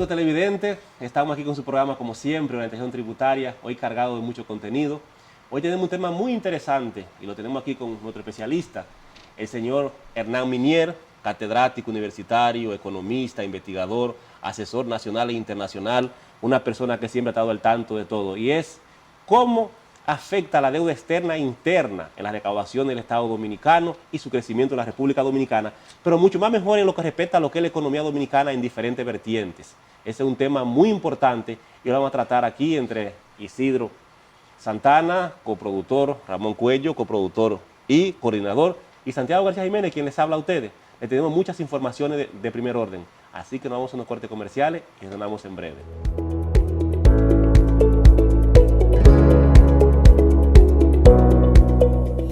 amigos televidentes, estamos aquí con su programa como siempre, Orientación Tributaria, hoy cargado de mucho contenido. Hoy tenemos un tema muy interesante y lo tenemos aquí con nuestro especialista, el señor Hernán Minier, catedrático universitario, economista, investigador, asesor nacional e internacional, una persona que siempre ha estado al tanto de todo, y es cómo afecta la deuda externa e interna en la recaudación del Estado Dominicano y su crecimiento en la República Dominicana, pero mucho más mejor en lo que respecta a lo que es la economía dominicana en diferentes vertientes. Ese es un tema muy importante y lo vamos a tratar aquí entre Isidro Santana, coproductor, Ramón Cuello, coproductor y coordinador, y Santiago García Jiménez, quien les habla a ustedes. Le tenemos muchas informaciones de primer orden, así que nos vamos a unos cortes comerciales y retornamos en breve.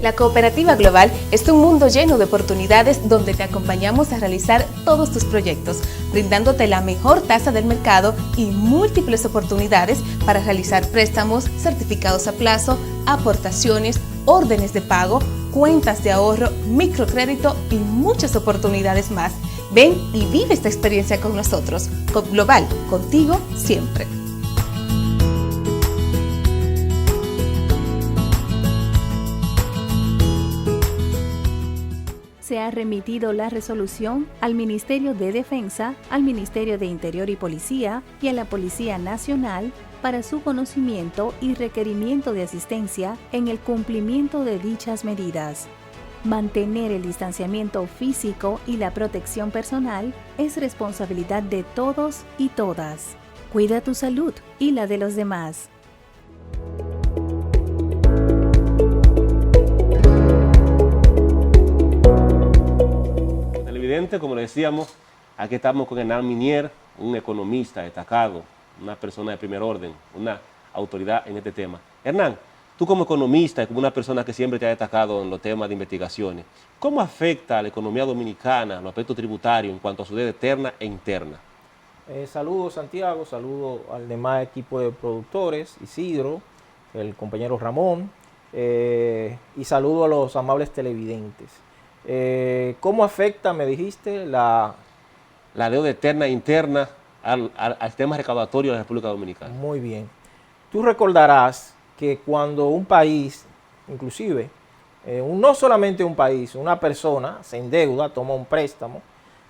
La Cooperativa Global es un mundo lleno de oportunidades donde te acompañamos a realizar todos tus proyectos, brindándote la mejor tasa del mercado y múltiples oportunidades para realizar préstamos, certificados a plazo, aportaciones, órdenes de pago, cuentas de ahorro, microcrédito y muchas oportunidades más. Ven y vive esta experiencia con nosotros. Coop Global, contigo siempre. Se ha remitido la resolución al Ministerio de Defensa, al Ministerio de Interior y Policía y a la Policía Nacional para su conocimiento y requerimiento de asistencia en el cumplimiento de dichas medidas. Mantener el distanciamiento físico y la protección personal es responsabilidad de todos y todas. Cuida tu salud y la de los demás. Como le decíamos, aquí estamos con Hernán Minier, un economista destacado, una persona de primer orden, una autoridad en este tema. Hernán, tú como economista y como una persona que siempre te ha destacado en los temas de investigaciones, ¿cómo afecta a la economía dominicana los aspectos tributarios en cuanto a su deuda externa e interna? Saludos Santiago, saludos al demás equipo de productores, Isidro, el compañero Ramón, y saludo a los amables televidentes. ¿Cómo afecta, me dijiste, la deuda externa e interna al sistema recaudatorio de la República Dominicana? Muy bien. Tú recordarás que cuando un país, inclusive, no solamente un país, una persona se endeuda, toma un préstamo,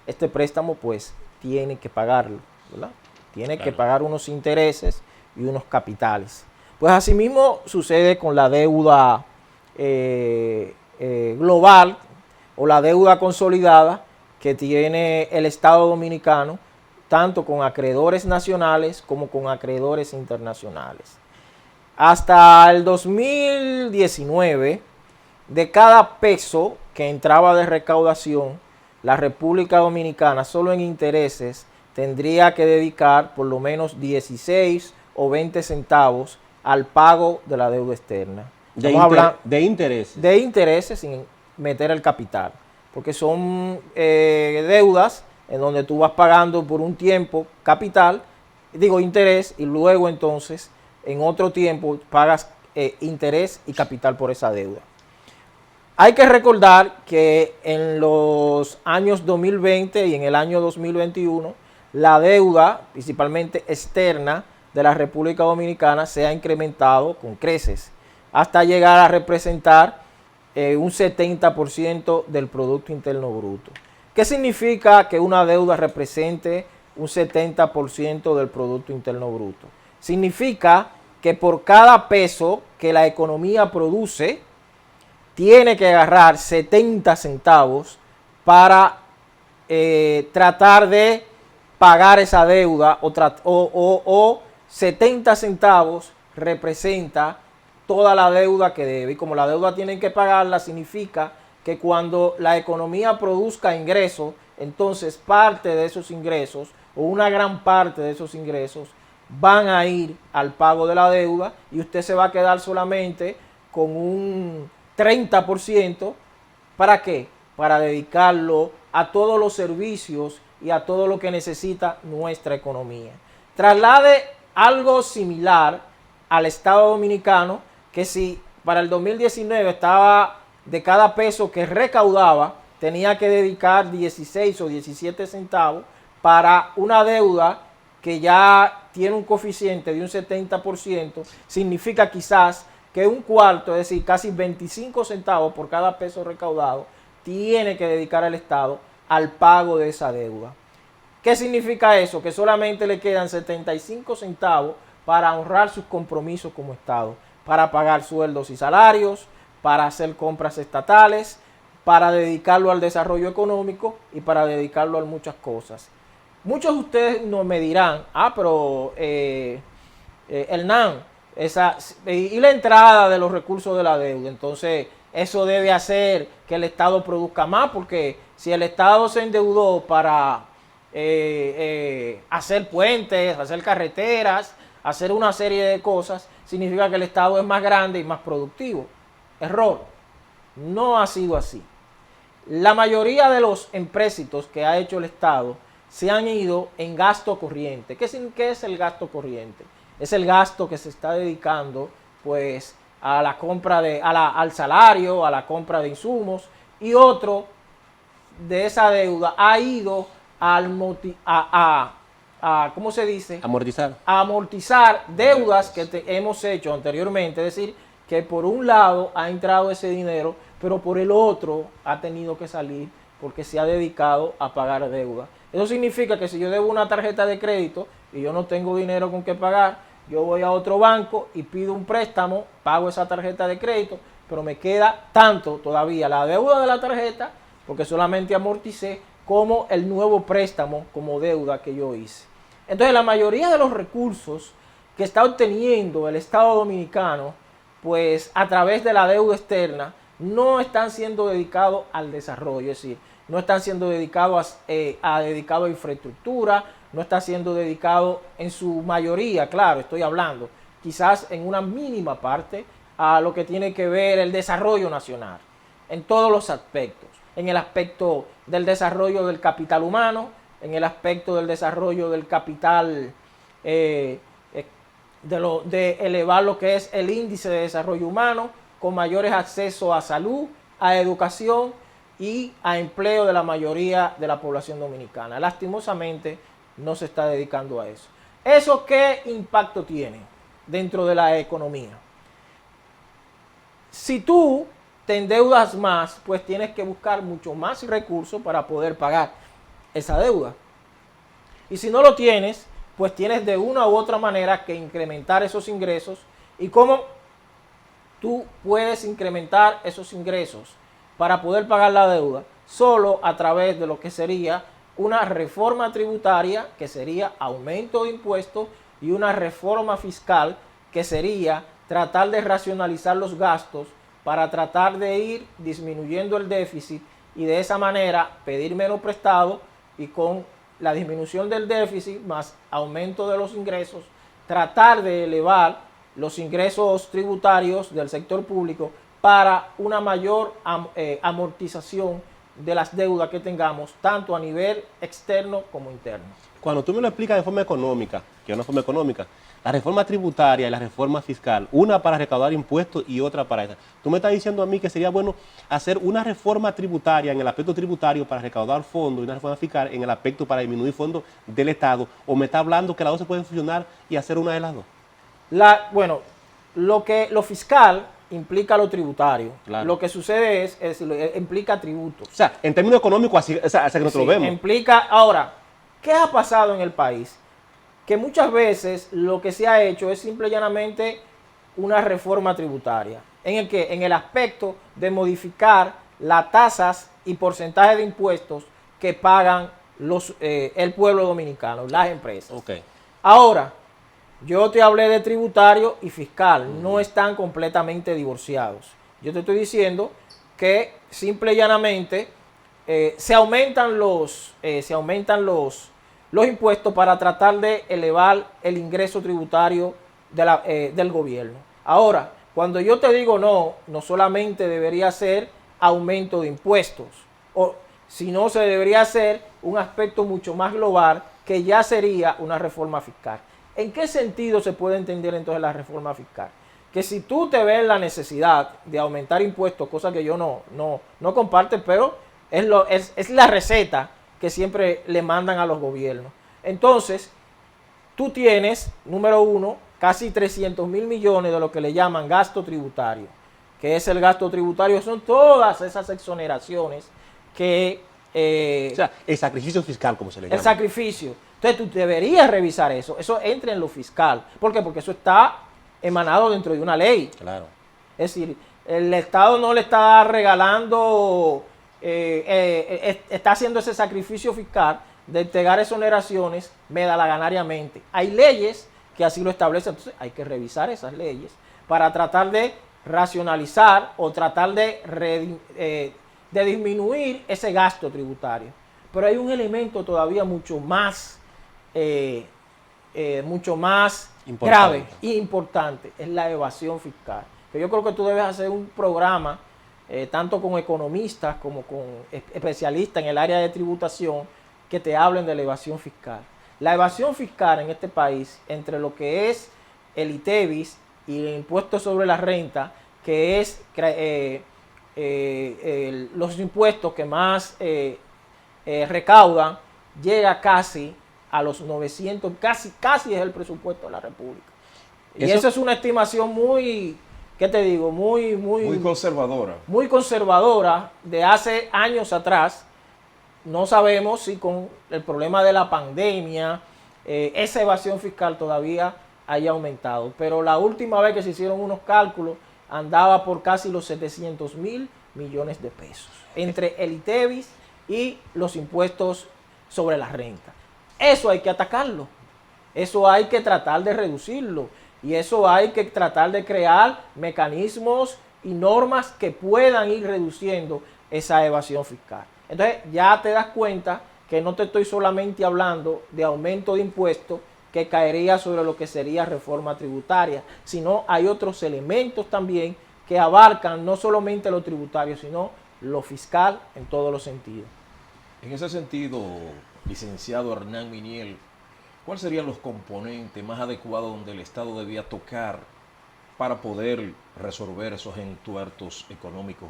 este préstamo pues tiene que pagarlo, ¿verdad? Tiene que pagar unos intereses y unos capitales. Pues asimismo sucede con la deuda global, o la deuda consolidada que tiene el Estado Dominicano, tanto con acreedores nacionales como con acreedores internacionales. Hasta el 2019, de cada peso que entraba de recaudación, la República Dominicana solo en intereses tendría que dedicar por lo menos 16 o 20 centavos al pago de la deuda externa. De intereses. De intereses sin meter el capital, porque son deudas en donde tú vas pagando por un tiempo capital, interés, y luego entonces en otro tiempo pagas interés y capital por esa deuda. Hay que recordar que en los años 2020 y en el año 2021 la deuda, principalmente externa, de la República Dominicana se ha incrementado con creces hasta llegar a representar un 70% del Producto Interno Bruto. ¿Qué significa que una deuda represente un 70% del Producto Interno Bruto? Significa que por cada peso que la economía produce, tiene que agarrar 70 centavos para tratar de pagar esa deuda, o 70 centavos representa toda la deuda que debe. Y como la deuda tienen que pagarla, significa que cuando la economía produzca ingresos, entonces parte de esos ingresos o una gran parte de esos ingresos van a ir al pago de la deuda y usted se va a quedar solamente con un 30%. ¿Para qué? Para dedicarlo a todos los servicios y a todo lo que necesita nuestra economía. Traslade algo similar al Estado Dominicano, que si para el 2019 estaba de cada peso que recaudaba, tenía que dedicar 16 o 17 centavos para una deuda que ya tiene un coeficiente de un 70%, significa quizás que un cuarto, es decir, casi 25 centavos por cada peso recaudado, tiene que dedicar el Estado al pago de esa deuda. ¿Qué significa eso? Que solamente le quedan 75 centavos para honrar sus compromisos como Estado, para pagar sueldos y salarios, para hacer compras estatales, para dedicarlo al desarrollo económico y para dedicarlo a muchas cosas. Muchos de ustedes no me dirán, pero Hernán, y la entrada de los recursos de la deuda, entonces eso debe hacer que el Estado produzca más, porque si el Estado se endeudó para hacer puentes, hacer carreteras, hacer una serie de cosas, significa que el Estado es más grande y más productivo. Error, no ha sido así. La mayoría de los empréstitos que ha hecho el Estado se han ido en gasto corriente. ¿Qué es el gasto corriente? Es el gasto que se está dedicando pues a la compra al salario, a la compra de insumos, y otro de esa deuda ha ido ¿cómo se dice? Amortizar. A amortizar deudas que hemos hecho anteriormente. Es decir, que por un lado ha entrado ese dinero, pero por el otro ha tenido que salir porque se ha dedicado a pagar deuda. Eso significa que si yo debo una tarjeta de crédito y yo no tengo dinero con qué pagar, yo voy a otro banco y pido un préstamo, pago esa tarjeta de crédito, pero me queda tanto todavía la deuda de la tarjeta, porque solamente amorticé, como el nuevo préstamo como deuda que yo hice. Entonces la mayoría de los recursos que está obteniendo el Estado Dominicano, pues a través de la deuda externa, no están siendo dedicados al desarrollo, es decir, no están siendo dedicados a infraestructura, no está siendo dedicado en su mayoría, claro, estoy hablando, quizás en una mínima parte, a lo que tiene que ver el desarrollo nacional, en todos los aspectos, en el aspecto del desarrollo del capital humano, en el aspecto del desarrollo del capital, de elevar lo que es el índice de desarrollo humano, con mayores accesos a salud, a educación y a empleo de la mayoría de la población dominicana. Lastimosamente no se está dedicando a eso. ¿Eso qué impacto tiene dentro de la economía? Si tú te endeudas más, pues tienes que buscar mucho más recursos para poder pagar esa deuda. Y si no lo tienes, pues tienes de una u otra manera que incrementar esos ingresos. ¿Y cómo tú puedes incrementar esos ingresos para poder pagar la deuda? Solo a través de lo que sería una reforma tributaria, que sería aumento de impuestos, y una reforma fiscal, que sería tratar de racionalizar los gastos para tratar de ir disminuyendo el déficit y de esa manera pedir menos prestado, y con la disminución del déficit más aumento de los ingresos, tratar de elevar los ingresos tributarios del sector público para una mayor amortización de las deudas que tengamos, tanto a nivel externo como interno. Cuando tú me lo explicas de forma económica, que es una forma económica, la reforma tributaria y la reforma fiscal, una para recaudar impuestos y otra para esa. Tú me estás diciendo a mí que sería bueno hacer una reforma tributaria en el aspecto tributario para recaudar fondos y una reforma fiscal en el aspecto para disminuir fondos del Estado, o me está hablando que las dos se pueden fusionar y hacer una de las dos. Bueno, lo fiscal implica lo tributario. Claro. Lo que sucede es decir, implica tributos. O sea, en términos económicos, así que nosotros lo vemos. Implica, ahora, ¿qué ha pasado en el país? Que muchas veces lo que se ha hecho es simple y llanamente una reforma tributaria. En el aspecto de modificar las tasas y porcentajes de impuestos que pagan el pueblo dominicano, las empresas. Okay. Ahora, yo te hablé de tributario y fiscal, no están completamente divorciados. Yo te estoy diciendo que simple y llanamente se aumentan los impuestos para tratar de elevar el ingreso tributario del gobierno. Ahora, cuando yo te digo no solamente debería ser aumento de impuestos, sino se debería hacer un aspecto mucho más global, que ya sería una reforma fiscal. ¿En qué sentido se puede entender entonces la reforma fiscal? Que si tú te ves la necesidad de aumentar impuestos, cosa que yo no comparto, pero es la receta que siempre le mandan a los gobiernos. Entonces, tú tienes, número uno, casi 300 mil millones de lo que le llaman gasto tributario. ¿Qué es el gasto tributario? Son todas esas exoneraciones que... O sea, el sacrificio fiscal, como se le llama. El sacrificio. Entonces tú deberías revisar eso. Eso entra en lo fiscal. ¿Por qué? Porque eso está emanado dentro de una ley. Claro. Es decir, el Estado no le está regalando, está haciendo ese sacrificio fiscal de entregar exoneraciones medalaganariamente. Hay leyes que así lo establecen, entonces hay que revisar esas leyes para tratar de racionalizar o tratar de disminuir ese gasto tributario. Pero hay un elemento todavía mucho más grave e importante, es la evasión fiscal. Que yo creo que tú debes hacer un programa, tanto con economistas como con especialistas en el área de tributación, que te hablen de la evasión fiscal. La evasión fiscal en este país, entre lo que es el ITEVIS y el impuesto sobre la renta, que es los impuestos que más recaudan, llega casi a los 900, casi es el presupuesto de la República. Y eso es una estimación muy, ¿qué te digo? Muy conservadora. Muy conservadora de hace años atrás. No sabemos si con el problema de la pandemia esa evasión fiscal todavía haya aumentado. Pero la última vez que se hicieron unos cálculos andaba por casi los 700 mil millones de pesos entre el ITEVIS y los impuestos sobre la renta. Eso hay que atacarlo. Eso hay que tratar de reducirlo. Y eso hay que tratar de crear mecanismos y normas que puedan ir reduciendo esa evasión fiscal. Entonces ya te das cuenta que no te estoy solamente hablando de aumento de impuestos que caería sobre lo que sería reforma tributaria, sino hay otros elementos también que abarcan no solamente lo tributario, sino lo fiscal en todos los sentidos. En ese sentido, licenciado Hernán Minier, ¿cuáles serían los componentes más adecuados donde el Estado debía tocar para poder resolver esos entuertos económicos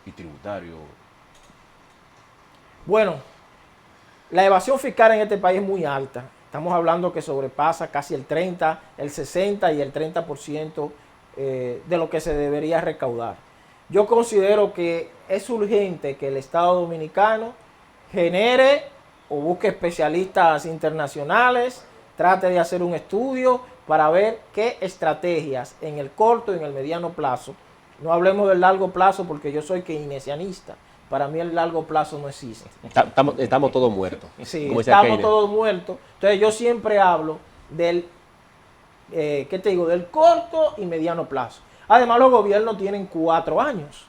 y tributarios? Bueno, la evasión fiscal en este país es muy alta. Estamos hablando que sobrepasa casi el 30, el 60 y el 30% de lo que se debería recaudar. Yo considero que es urgente que el Estado Dominicano genere o busque especialistas internacionales, trate de hacer un estudio para ver qué estrategias en el corto y en el mediano plazo. No hablemos del largo plazo porque yo soy keynesianista. Para mí el largo plazo no existe. Estamos todos muertos. Sí, estamos todos muertos. Entonces yo siempre hablo del, ¿qué te digo? Del corto y mediano plazo. Además los gobiernos tienen 4 años.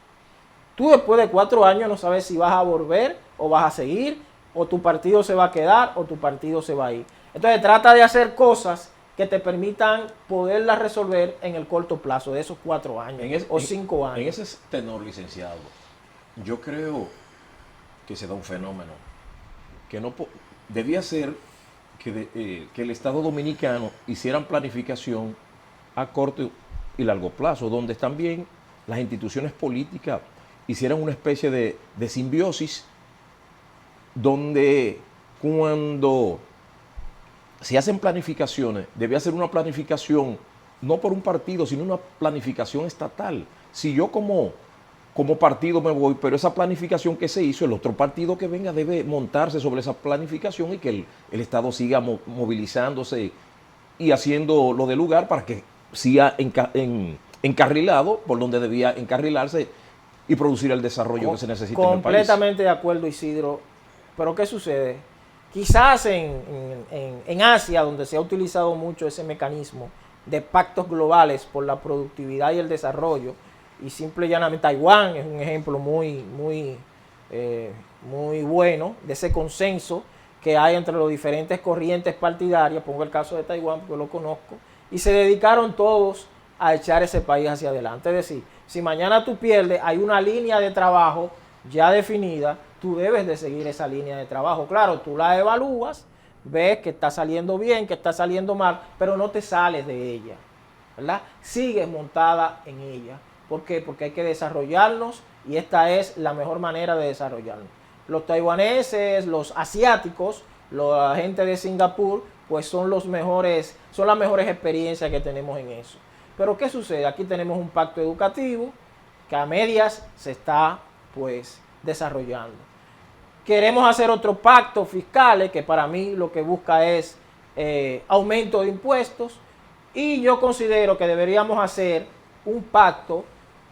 Tú después de 4 años no sabes si vas a volver o vas a seguir, o tu partido se va a quedar o tu partido se va a ir. Entonces trata de hacer cosas que te permitan poderlas resolver en el corto plazo de esos 4 años o 5 años. En ese tenor, licenciado, yo creo que se da un fenómeno que no debía ser que el Estado Dominicano hicieran planificación a corto y largo plazo, donde también las instituciones políticas hicieran una especie de simbiosis, donde cuando se hacen planificaciones, debe hacer una planificación no por un partido, sino una planificación estatal. Si yo como partido me voy, pero esa planificación que se hizo, el otro partido que venga debe montarse sobre esa planificación y que el Estado siga movilizándose y haciendo lo del lugar para que siga encarrilado por donde debía encarrilarse y producir el desarrollo que se necesita en el país. Completamente de acuerdo, Isidro. Pero ¿qué sucede? Quizás en Asia, donde se ha utilizado mucho ese mecanismo de pactos globales por la productividad y el desarrollo, y simple y llanamente Taiwán es un ejemplo muy bueno de ese consenso que hay entre las diferentes corrientes partidarias. Pongo el caso de Taiwán porque lo conozco, y se dedicaron todos a echar ese país hacia adelante. Es decir, si mañana tú pierdes, hay una línea de trabajo ya definida, tú debes de seguir esa línea de trabajo. Claro, tú la evalúas, ves que está saliendo bien, que está saliendo mal, pero no te sales de ella, ¿verdad? Sigues montada en ella. ¿Por qué? Porque hay que desarrollarnos y esta es la mejor manera de desarrollarnos. Los taiwaneses, los asiáticos, la gente de Singapur, pues son las mejores experiencias que tenemos en eso. Pero ¿qué sucede? Aquí tenemos un pacto educativo que a medias se está pues desarrollando. Queremos hacer otro pacto fiscal que para mí lo que busca es aumento de impuestos, y yo considero que deberíamos hacer un pacto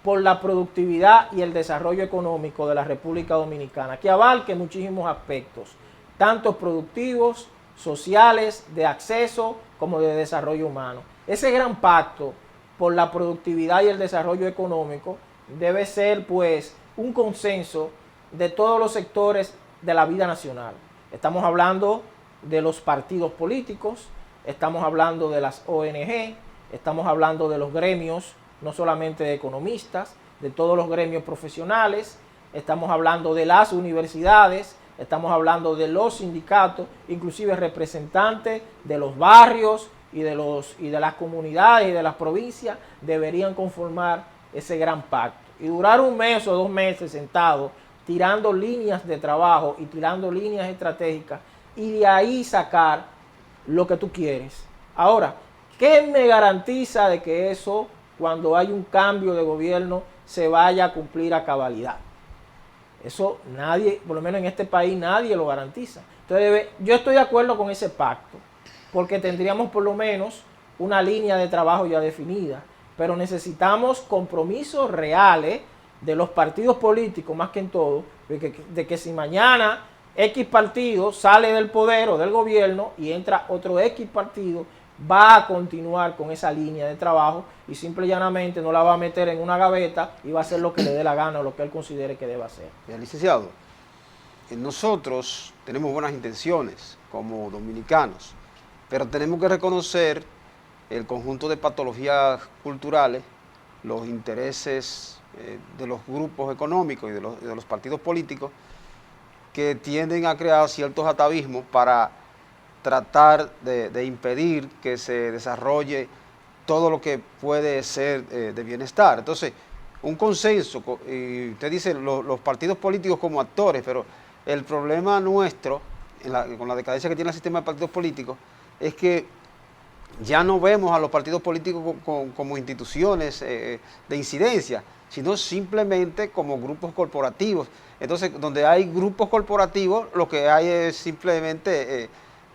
por la productividad y el desarrollo económico de la República Dominicana, que abarque muchísimos aspectos, tanto productivos, sociales, de acceso, como de desarrollo humano. Ese gran pacto por la productividad y el desarrollo económico debe ser pues un consenso de todos los sectores de la vida nacional. Estamos hablando de los partidos políticos, estamos hablando de las ONG, estamos hablando de los gremios, no solamente de economistas, de todos los gremios profesionales, estamos hablando de las universidades, estamos hablando de los sindicatos, inclusive representantes de los barrios y de las comunidades y de las provincias deberían conformar ese gran pacto. Y durar un mes o 2 meses sentados tirando líneas de trabajo y tirando líneas estratégicas, y de ahí sacar lo que tú quieres. Ahora, ¿qué me garantiza de que eso, cuando hay un cambio de gobierno, se vaya a cumplir a cabalidad? Eso nadie, por lo menos en este país, nadie lo garantiza. Entonces, yo estoy de acuerdo con ese pacto, porque tendríamos por lo menos una línea de trabajo ya definida, pero necesitamos compromisos reales de los partidos políticos, más que en todo, de que si mañana X partido sale del poder o del gobierno y entra otro X partido, va a continuar con esa línea de trabajo y simple y llanamente no la va a meter en una gaveta y va a hacer lo que le dé la gana o lo que él considere que deba hacer. Licenciado, nosotros tenemos buenas intenciones como dominicanos, pero tenemos que reconocer el conjunto de patologías culturales, los intereses de los grupos económicos y de los partidos políticos, que tienden a crear ciertos atavismos para tratar de impedir que se desarrolle todo lo que puede ser de bienestar. Entonces, un consenso, y usted dice los partidos políticos como actores, pero el problema nuestro, con la decadencia que tiene el sistema de partidos políticos, es que ya no vemos a los partidos políticos como instituciones de incidencia, sino simplemente como grupos corporativos. Entonces, donde hay grupos corporativos, lo que hay es simplemente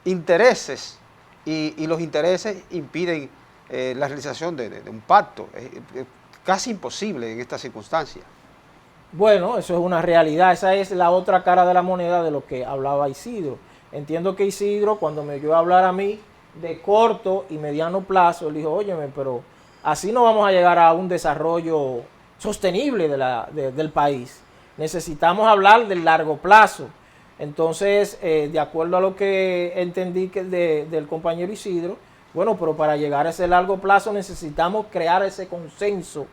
intereses, y los intereses impiden la realización de un pacto. Es casi imposible en estas circunstancias. Bueno, eso es una realidad, esa es la otra cara de la moneda de lo que hablaba Isidro. Entiendo que Isidro, cuando me oyó hablar a mí de corto y mediano plazo, él dijo, óyeme, pero así no vamos a llegar a un desarrollo sostenible del país. Necesitamos hablar del largo plazo. Entonces, de acuerdo a lo que entendí del compañero Isidro, bueno, pero para llegar a ese largo plazo necesitamos crear ese consenso,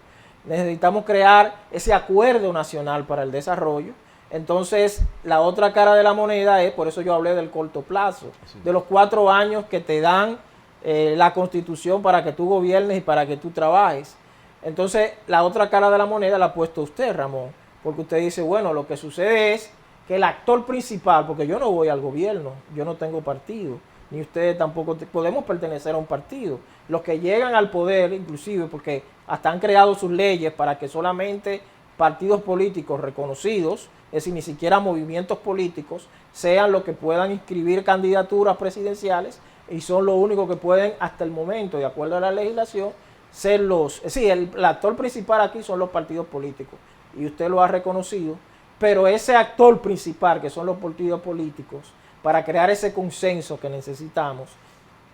necesitamos crear ese acuerdo nacional para el desarrollo. Entonces, la otra cara de la moneda es, por eso yo hablé del corto plazo, de los 4 años que te dan la Constitución para que tú gobiernes y para que tú trabajes. Entonces, la otra cara de la moneda la ha puesto usted, Ramón, porque usted dice, bueno, lo que sucede es que el actor principal, porque yo no voy al gobierno, yo no tengo partido, ni ustedes tampoco podemos pertenecer a un partido. Los que llegan al poder, inclusive, porque hasta han creado sus leyes para que solamente partidos políticos reconocidos, es decir, ni siquiera movimientos políticos, sean los que puedan inscribir candidaturas presidenciales, y son los únicos que pueden, hasta el momento, de acuerdo a la legislación, ser es decir, el actor principal aquí son los partidos políticos, y usted lo ha reconocido, pero ese actor principal, que son los partidos políticos, para crear ese consenso que necesitamos,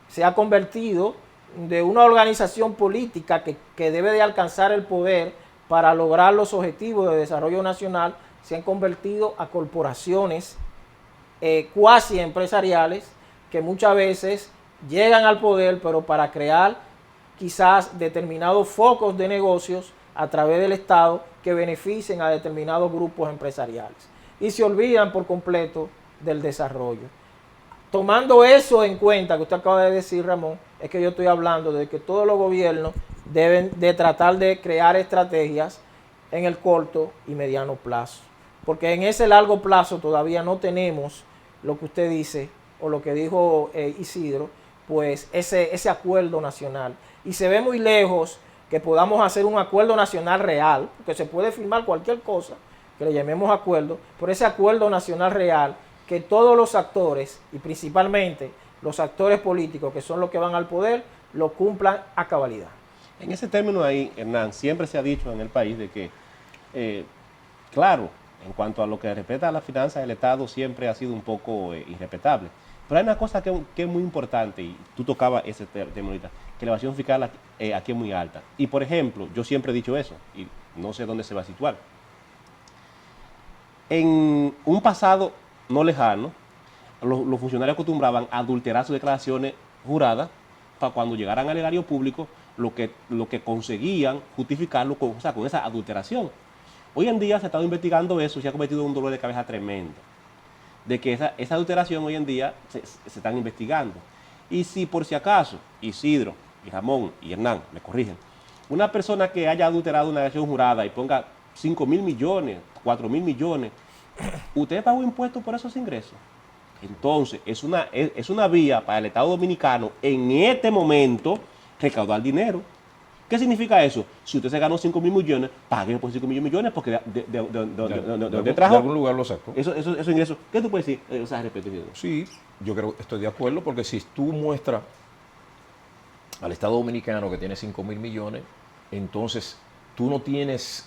se ha convertido de una organización política que debe de alcanzar el poder para lograr los objetivos de desarrollo nacional, se han convertido a corporaciones cuasi empresariales que muchas veces llegan al poder, pero para crear quizás determinados focos de negocios a través del Estado que beneficien a determinados grupos empresariales. Y se olvidan por completo del desarrollo. Tomando eso en cuenta que usted acaba de decir, Ramón, es que yo estoy hablando de que todos los gobiernos deben de tratar de crear estrategias en el corto y mediano plazo. Porque en ese largo plazo todavía no tenemos lo que usted dice, o lo que dijo Isidro, pues ese acuerdo nacional. Y se ve muy lejos que podamos hacer un acuerdo nacional real, porque se puede firmar cualquier cosa que le llamemos acuerdo, pero ese acuerdo nacional real, que todos los actores, y principalmente los actores políticos, que son los que van al poder, lo cumplan a cabalidad. En ese término ahí, Hernán, siempre se ha dicho en el país de que, claro, en cuanto a lo que respecta a las finanzas del Estado, siempre ha sido un poco irrespetable. Pero hay una cosa que es muy importante, y tú tocabas ese tema ahorita, que la evasión fiscal aquí es muy alta. Y, por ejemplo, yo siempre he dicho eso, y no sé dónde se va a situar. En un pasado no lejano, los funcionarios acostumbraban a adulterar sus declaraciones juradas para cuando llegaran al erario público, lo que conseguían justificarlo con esa adulteración. Hoy en día se ha estado investigando eso y se ha convertido en un dolor de cabeza tremendo. De que esa adulteración hoy en día se están investigando. Y si por si acaso Isidro y Ramón y Hernán me corrigen, una persona que haya adulterado una declaración jurada y ponga 5.000 millones, 4.000 millones, ¿usted pagó impuestos por esos ingresos? Entonces, es una vía para el Estado Dominicano en este momento recaudar dinero. ¿Qué significa eso? Si usted se ganó 5.000 millones, pague por 5.000 millones porque de trajo. De algún lugar lo sacó. Esos ingresos. ¿Qué tú puedes decir respecto a eso? Sí, yo creo que estoy de acuerdo porque si tú muestras al Estado Dominicano que tiene 5.000 millones, entonces tú no tienes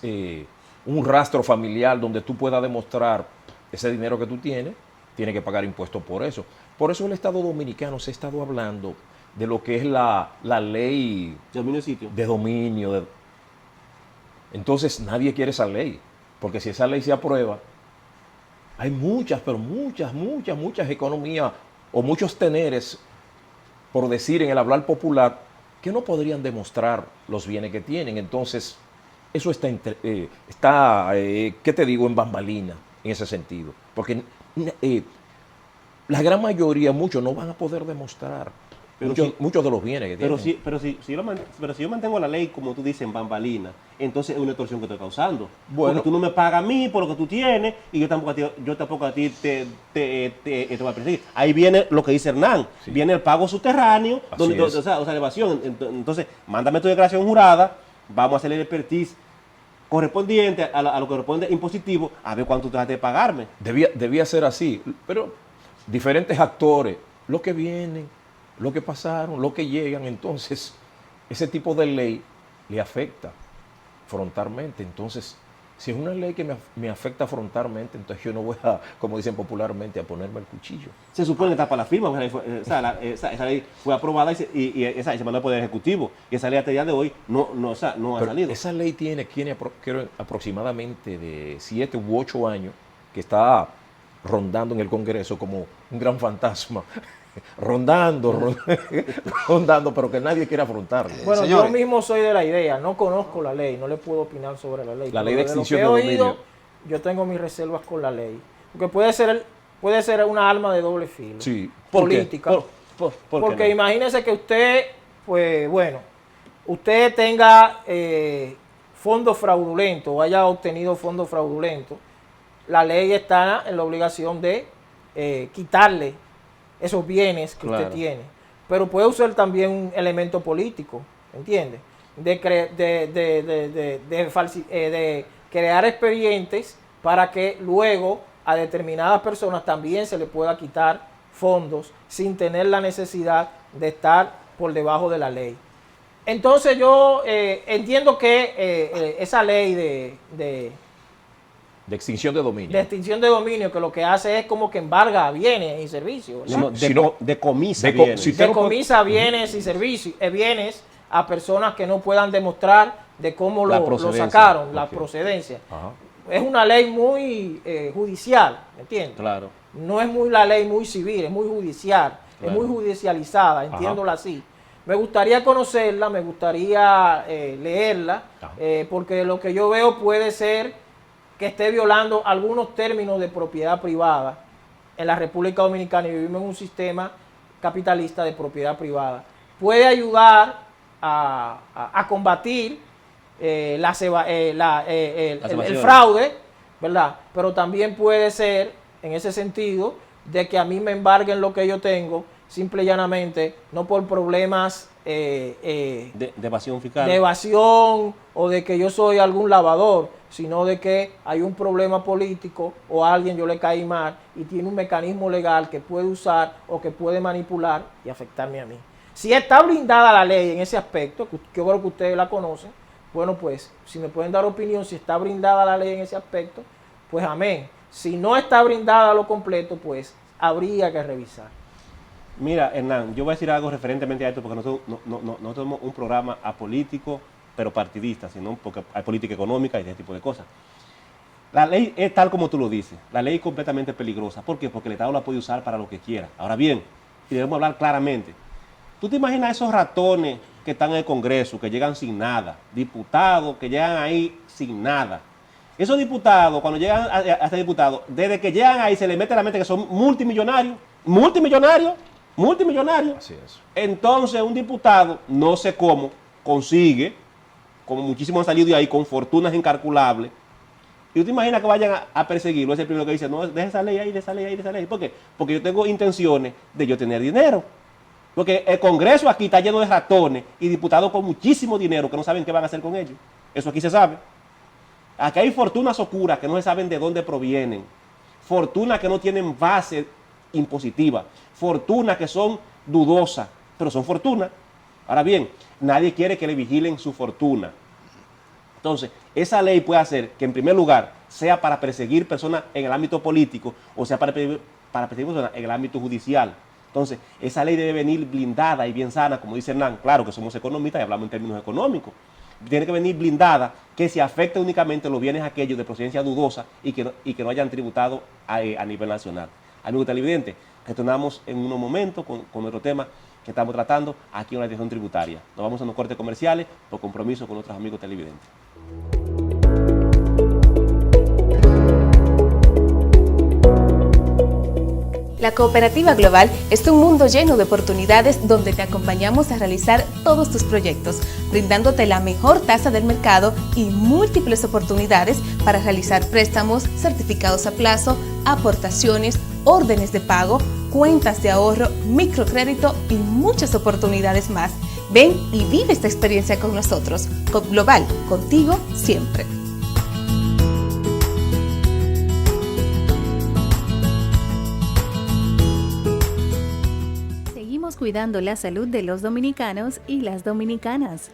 un rastro familiar donde tú puedas demostrar ese dinero que tú tienes que pagar impuestos por eso. Por eso el Estado Dominicano se ha estado hablando de lo que es la ley de dominio. Entonces nadie quiere esa ley, porque si esa ley se aprueba, hay muchas economías o muchos teneres, por decir en el hablar popular, que no podrían demostrar los bienes que tienen. Entonces, eso está ¿qué te digo?, en bambalina, en ese sentido. Porque la gran mayoría, muchos no van a poder demostrar muchos de los bienes que tienen. Pero si yo mantengo la ley, como tú dices, en bambalina, entonces es una extorsión que estoy causando. Bueno, porque tú no me pagas a mí por lo que tú tienes y yo tampoco a ti te voy a perseguir. Ahí viene lo que dice Hernán, sí. Viene el pago subterráneo, o sea, evasión. Entonces, mándame tu declaración jurada, vamos a hacer el expertise correspondiente a lo que corresponde impositivo, a ver cuánto tú vas a pagarme. Debía ser así, pero diferentes actores, lo que vienen, lo que pasaron, lo que llegan, entonces ese tipo de ley le afecta frontalmente. Entonces, si es una ley que me afecta frontalmente, entonces yo no voy a, como dicen popularmente, a ponerme el cuchillo. Se supone que está para la firma, esa ley fue aprobada y se mandó al Poder Ejecutivo, y esa ley hasta el día de hoy no ha salido. Esa ley tiene creo, aproximadamente de 7 u 8 años que está rondando en el Congreso como un gran fantasma. rondando, pero que nadie quiere afrontarlo. Bueno, Señores, yo mismo soy de la idea, no conozco la ley, no le puedo opinar sobre la ley. La ley de extinción de dominio. Yo tengo mis reservas con la ley, porque puede ser una arma de doble filo. Sí. Política. Porque no? imagínese que usted, pues bueno, usted tenga fondos fraudulentos o haya obtenido fondos fraudulentos, la ley está en la obligación de quitarle esos bienes que usted tiene. Pero puede usar también un elemento político, ¿entiende? De crear expedientes para que luego a determinadas personas también se le pueda quitar fondos sin tener la necesidad de estar por debajo de la ley. Entonces yo entiendo que esa ley de extinción de dominio. De extinción de dominio, que lo que hace es como que embarga bienes y servicios. Decomisa bienes y servicios, bienes a personas que no puedan demostrar de cómo lo sacaron, la procedencia. Ajá. Es una ley muy judicial, ¿me entiendes? Claro. No es la ley muy civil, es muy judicial, claro. Es muy judicializada, entiéndola así. Me gustaría conocerla, me gustaría leerla, porque lo que yo veo puede ser que esté violando algunos términos de propiedad privada en la República Dominicana, y vivimos en un sistema capitalista de propiedad privada. Puede ayudar a combatir el fraude, ¿verdad? Pero también puede ser, en ese sentido, de que a mí me embarguen lo que yo tengo simple y llanamente, no por problemas De evasión fiscal. de evasión o de que yo soy algún lavador, sino de que hay un problema político o a alguien yo le caí mal y tiene un mecanismo legal que puede usar o que puede manipular y afectarme a mí. Si está blindada la ley en ese aspecto, que yo creo que ustedes la conocen, bueno, pues si me pueden dar opinión, si está brindada la ley en ese aspecto, pues amén. Si no está brindada a lo completo, pues habría que revisar. Mira, Hernán, yo voy a decir algo referentemente a esto porque nosotros no somos un programa apolítico, pero partidista, sino porque hay política económica y ese tipo de cosas. La ley es tal como tú lo dices. La ley es completamente peligrosa. ¿Por qué? Porque el Estado la puede usar para lo que quiera. Ahora bien, y debemos hablar claramente. ¿Tú te imaginas esos ratones que están en el Congreso, que llegan sin nada? Diputados que llegan ahí sin nada. Esos diputados, cuando llegan a este diputado, desde que llegan ahí se les mete a la mente que son multimillonarios. Multimillonarios. Así es. Entonces un diputado, no sé cómo, consigue, como muchísimos han salido de ahí, con fortunas incalculables. Y tú te imaginas que vayan a perseguirlo. Es el primero que dice, no, deja esa ley ahí, de esa ley ahí, de esa ley. ¿Por qué? Porque yo tengo intenciones de yo tener dinero. Porque el Congreso aquí está lleno de ratones y diputados con muchísimo dinero que no saben qué van a hacer con ellos. Eso aquí se sabe. Aquí hay fortunas oscuras que no se saben de dónde provienen. Fortunas que no tienen base impositiva. Fortunas que son dudosas, pero son fortunas. Ahora bien, nadie quiere que le vigilen su fortuna. Entonces, esa ley puede hacer que, en primer lugar, sea para perseguir personas en el ámbito político o sea para perseguir personas en el ámbito judicial. Entonces, esa ley debe venir blindada y bien sana, como dice Hernán. Claro que somos economistas y hablamos en términos económicos. Tiene que venir blindada, que se afecte únicamente los bienes aquellos de procedencia dudosa y que no hayan tributado a nivel nacional. Amigos televidentes, retornamos en unos momentos con nuestro tema que estamos tratando aquí en la Dirección Tributaria. Nos vamos a unos cortes comerciales por compromiso con nuestros amigos televidentes. La Cooperativa Global es un mundo lleno de oportunidades donde te acompañamos a realizar todos tus proyectos, brindándote la mejor tasa del mercado y múltiples oportunidades para realizar préstamos, certificados a plazo, aportaciones, órdenes de pago, cuentas de ahorro, microcrédito y muchas oportunidades más. Ven y vive esta experiencia con nosotros. Coop Global, contigo siempre. Cuidando la salud de los dominicanos y las dominicanas.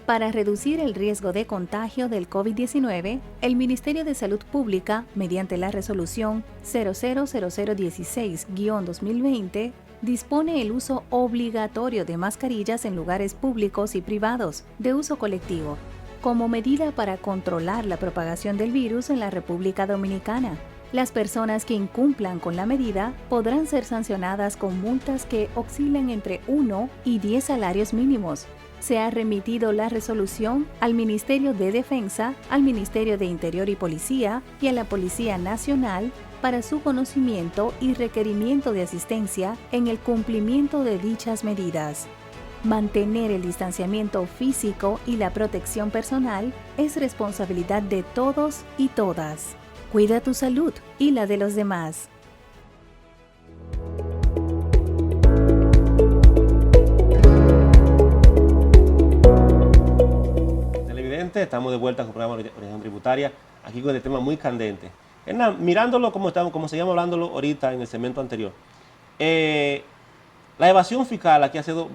Para reducir el riesgo de contagio del COVID-19, el Ministerio de Salud Pública, mediante la resolución 000016-2020, dispone el uso obligatorio de mascarillas en lugares públicos y privados de uso colectivo, como medida para controlar la propagación del virus en la República Dominicana. Las personas que incumplan con la medida podrán ser sancionadas con multas que oscilen entre 1 y 10 salarios mínimos. Se ha remitido la resolución al Ministerio de Defensa, al Ministerio de Interior y Policía y a la Policía Nacional para su conocimiento y requerimiento de asistencia en el cumplimiento de dichas medidas. Mantener el distanciamiento físico y la protección personal es responsabilidad de todos y todas. Cuida tu salud y la de los demás. Televidentes, estamos de vuelta con el programa de Orientación Tributaria, aquí con el tema muy candente. Hernán, mirándolo como seguíamos hablándolo ahorita en el segmento anterior, la evasión fiscal aquí ha sido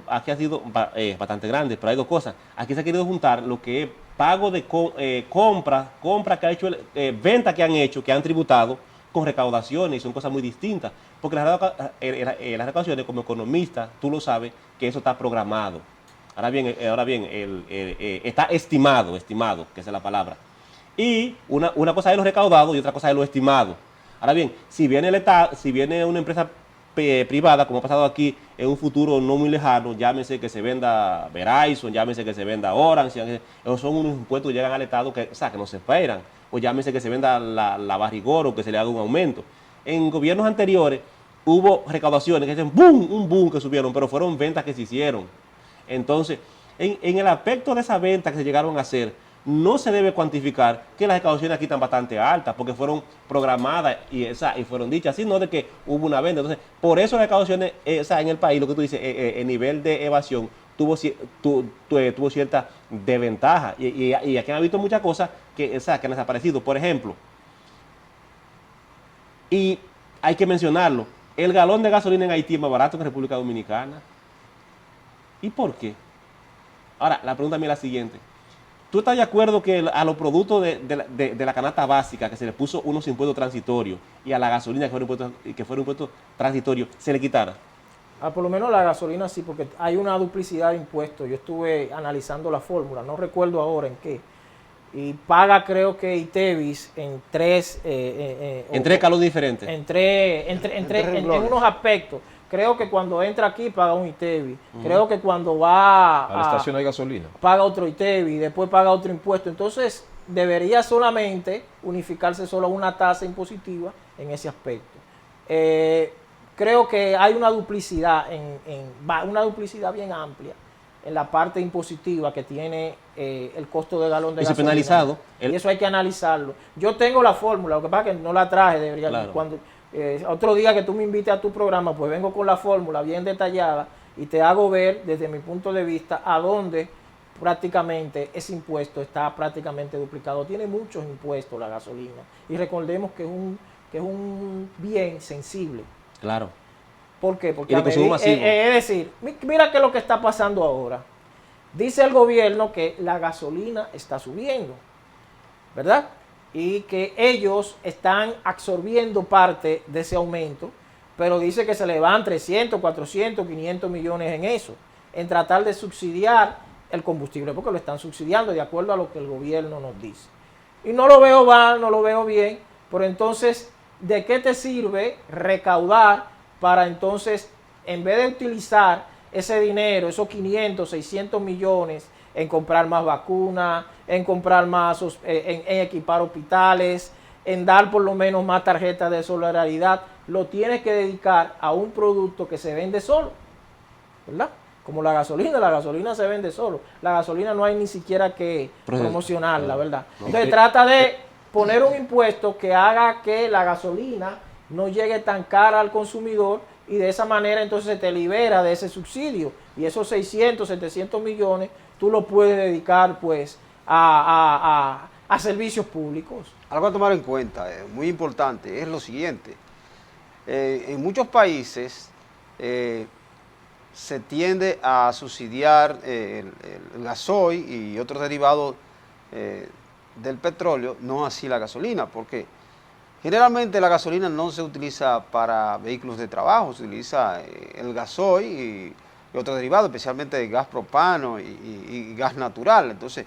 bastante grande, pero hay dos cosas. Aquí se ha querido juntar lo que es pago de compra que ha hecho, venta que han hecho, que han tributado con recaudaciones, y son cosas muy distintas. Porque las recaudaciones, como economista, tú lo sabes, que eso está programado. Ahora bien, está estimado, que esa es la palabra. Y una cosa es lo recaudado y otra cosa es lo estimado. Ahora bien, si viene una empresa privada, como ha pasado aquí, en un futuro no muy lejano, llámese que se venda Verizon, llámese que se venda Orange, esos son unos impuestos que llegan al Estado que no se esperan, o llámese que se venda la Barrigor o que se le haga un aumento. En gobiernos anteriores hubo recaudaciones que dicen un boom que subieron, pero fueron ventas que se hicieron. Entonces, en el aspecto de esa venta que se llegaron a hacer, no se debe cuantificar que las recaudaciones aquí están bastante altas, porque fueron programadas y fueron dichas, sino de que hubo una venta. Entonces, por eso las recaudaciones en el país, lo que tú dices, el nivel de evasión tuvo cierta desventaja. Y aquí han visto muchas cosas que han desaparecido. Por ejemplo, y hay que mencionarlo, el galón de gasolina en Haití es más barato que en República Dominicana. ¿Y por qué? Ahora, la pregunta mía es la siguiente. ¿Tú estás de acuerdo que a los productos de la canasta básica, que se le puso unos impuestos transitorios, y a la gasolina, que fuera un impuesto transitorio, se le quitara? Por lo menos la gasolina sí, porque hay una duplicidad de impuestos. Yo estuve analizando la fórmula, no recuerdo ahora en qué. Y paga, creo que ITEVIS en tres... en tres escalones diferentes. En unos aspectos. Creo que cuando entra aquí paga un ITEVIS. Creo que cuando va a la estación de gasolina paga otro ITEVIS, después paga otro impuesto. Entonces debería solamente unificarse solo una tasa impositiva en ese aspecto. Creo que hay una duplicidad, una duplicidad bien amplia en la parte impositiva que tiene el costo de galón de gasolina. Penalizado. Y eso hay que analizarlo. Yo tengo la fórmula, lo que pasa es que no la traje, debería claro. Cuando otro día que tú me invites a tu programa, pues vengo con la fórmula bien detallada y te hago ver desde mi punto de vista a dónde prácticamente ese impuesto está prácticamente duplicado. Tiene muchos impuestos la gasolina y recordemos que es un bien sensible. Claro. ¿Por qué? Porque es decir, mira qué es lo que está pasando ahora. Dice el gobierno que la gasolina está subiendo, ¿verdad? Y que ellos están absorbiendo parte de ese aumento, pero dice que se le van 300, 400, 500 millones en eso, en tratar de subsidiar el combustible, porque lo están subsidiando de acuerdo a lo que el gobierno nos dice. Y no lo veo mal, no lo veo bien, pero entonces, ¿de qué te sirve recaudar para entonces, en vez de utilizar ese dinero, esos 500, 600 millones, en comprar más vacunas, en comprar más, en equipar hospitales, en dar por lo menos más tarjetas de solidaridad? Lo tienes que dedicar a un producto que se vende solo, ¿verdad? Como la gasolina se vende solo. La gasolina no hay ni siquiera que promocionarla, ¿verdad? Entonces trata de poner un impuesto que haga que la gasolina no llegue tan cara al consumidor y de esa manera entonces se te libera de ese subsidio. Y esos 600, 700 millones tú lo puedes dedicar pues a servicios públicos. Algo a tomar en cuenta, muy importante, es lo siguiente. En muchos países se tiende a subsidiar el gasoil y otros derivados del petróleo, no así la gasolina, porque generalmente la gasolina no se utiliza para vehículos de trabajo, se utiliza el gasoil y otros derivados, especialmente el gas propano y gas natural. Entonces,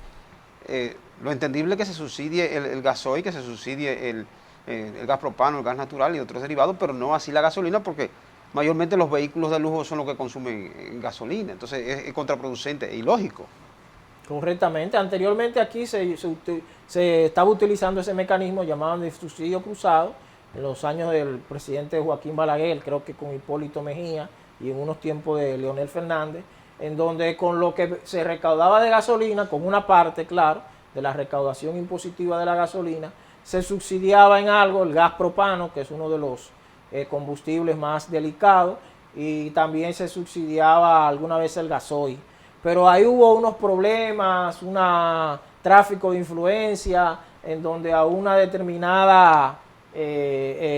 lo entendible es que se subsidie el gasoil, que se subsidie el gas propano, el gas natural y otros derivados, pero no así la gasolina, porque mayormente los vehículos de lujo son los que consumen gasolina. Entonces, es contraproducente e ilógico. Correctamente. Anteriormente aquí se estaba utilizando ese mecanismo llamado de subsidio cruzado en los años del presidente Joaquín Balaguer, creo que con Hipólito Mejía y en unos tiempos de Leonel Fernández, en donde con lo que se recaudaba de gasolina, con una parte, claro, de la recaudación impositiva de la gasolina, se subsidiaba en algo el gas propano, que es uno de los combustibles más delicados, y también se subsidiaba alguna vez el gasoil. Pero ahí hubo unos problemas, un tráfico de influencia, en donde a una determinada